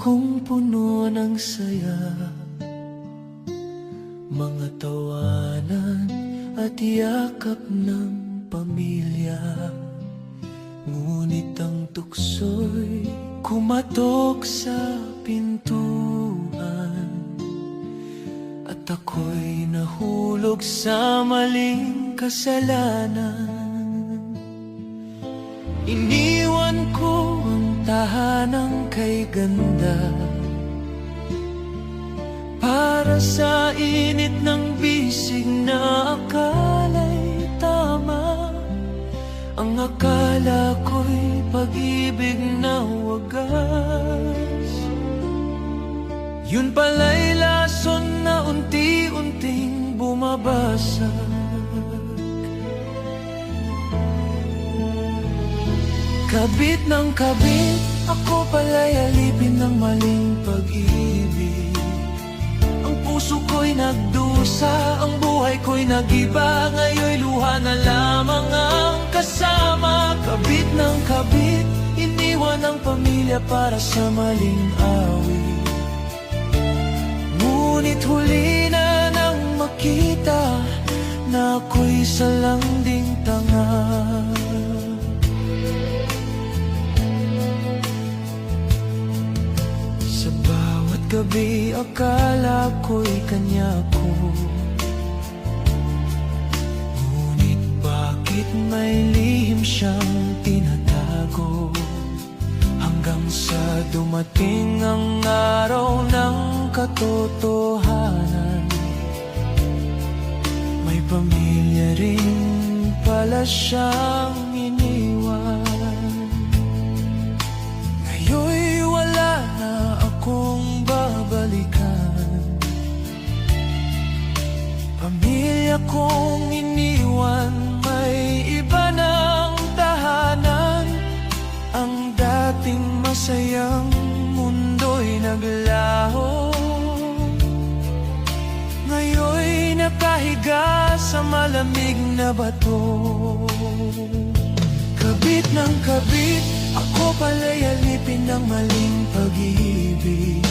kong puno ng saya, mga tawanan at yakap ng pamilya. Ngunit ang tukso'y kumatok sa pintuan, at ako'y nahulog sa maling kasalanan. Iniwan ko ang tahanang kay ganda para sa init ng bisig na akala'y tama. Ang akala ko'y pag-ibig na wagas, yun pala'y lason na unti-unting bumabasag. Kabit ng kabit, ako pala'y alipin ng maling pag-ibig. Ang puso ko'y nagdusa, ang buhay ko'y nag-iba. Ngayon'y luha na lamang ang kasama. Kabit ng kabit, iniwan ang pamilya para sa maling awit. Ngunit huli na nang makita na ako'y salanding tanga. Sa bawat gabi akala ko'y kanya ko, ngunit bakit may lihim siyang tinatago? Hanggang sa dumating ang araw ng katotohanan, may pamilya rin pala siyang iniwan. Ngayon'y wala na akong babalikan, pamilya kong iniwan, may iba ng tahanan. Ang dating masayang mundo'y naglaho, ngayon'y nakahiga sa malamig na bato. Kabit ng kabit, ako pala'y alipin ng maling pag-ibig.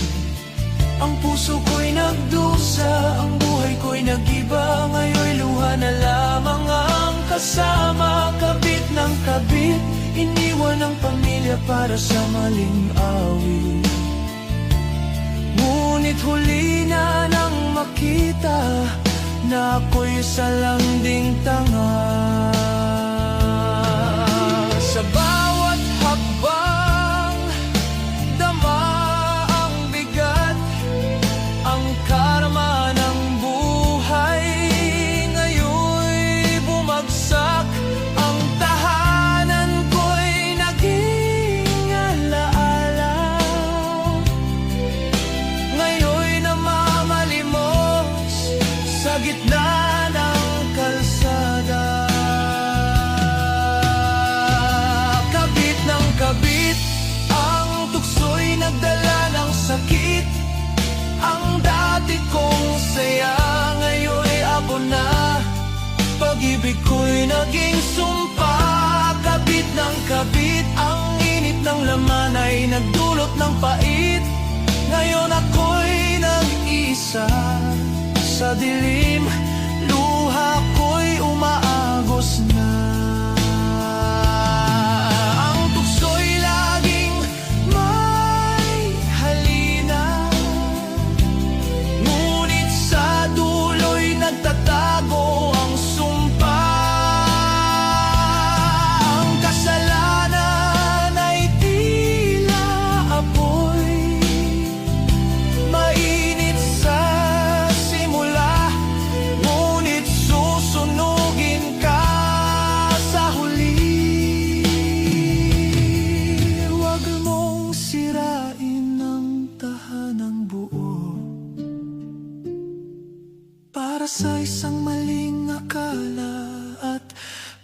Ang puso ko'y nagdusa, ang buhay ko'y nag-iba. Ngayon'y luha na lamang ang kasama. Kabit ng kabit, iniwan ang pamilya para sa maling awit. Ngunit huli na nang makita na ako'y salanding tanga. Sa bawat hakbang, dama ang bigat, ang karma ng buhay. Ngayon'y bumagsak, ang tahanan ko'y naging alaala. Ngayon'y namamalimos sa gitna ng kalsada. Kabit ng kabit, ang tukso'y nagdala ng sakit. Ang dati kong saya, ngayon'y abo na. Pag-ibig ko'y naging sumpa. Kabit ng kabit, ang init ng laman ay nagdulot ng pait. Ngayon ako'y nag-isa sa dilim, luha ko'y umaagos na. Ang tukso'y laging may halina, ngunit sa dulo'y nagtatago ang sumpa. Ang kasalanan ay tila apoy, mainit sa simula, ngunit susunugin ka sa huli. Huwag mong sirain ang tahanang buo para sa isang maling akala at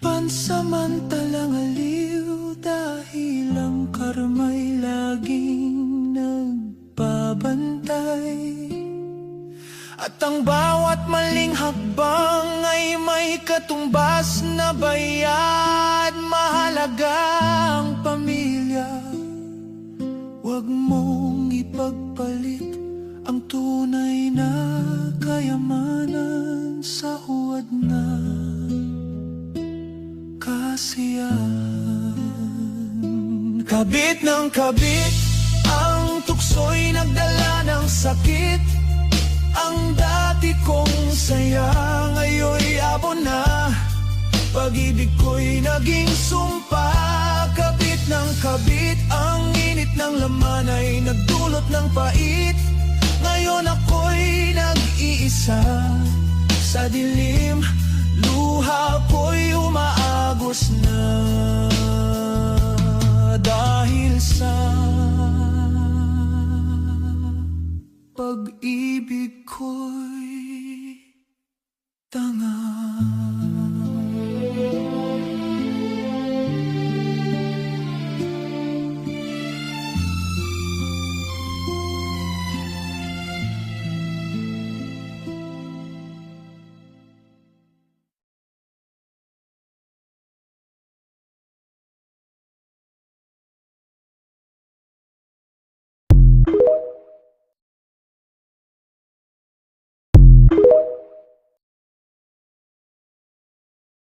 pansamantalang aliw. Dahil ang karma'y laging nagbabantay, at ang bawat maling hakbang ay may katumbas na bayad. Mahalaga ang pamilya, huwag mong ipag Kabit ng kabit, ang tukso'y nagdala ng sakit. Ang dati kong saya, ngayon'y abo na. Pag-ibig ko'y naging sumpa. Kabit ng kabit, ang init ng laman ay nagdulot ng pait. Ngayon ako'y nag-iisa sa dilim, luha ko'y umaagos na dahil sa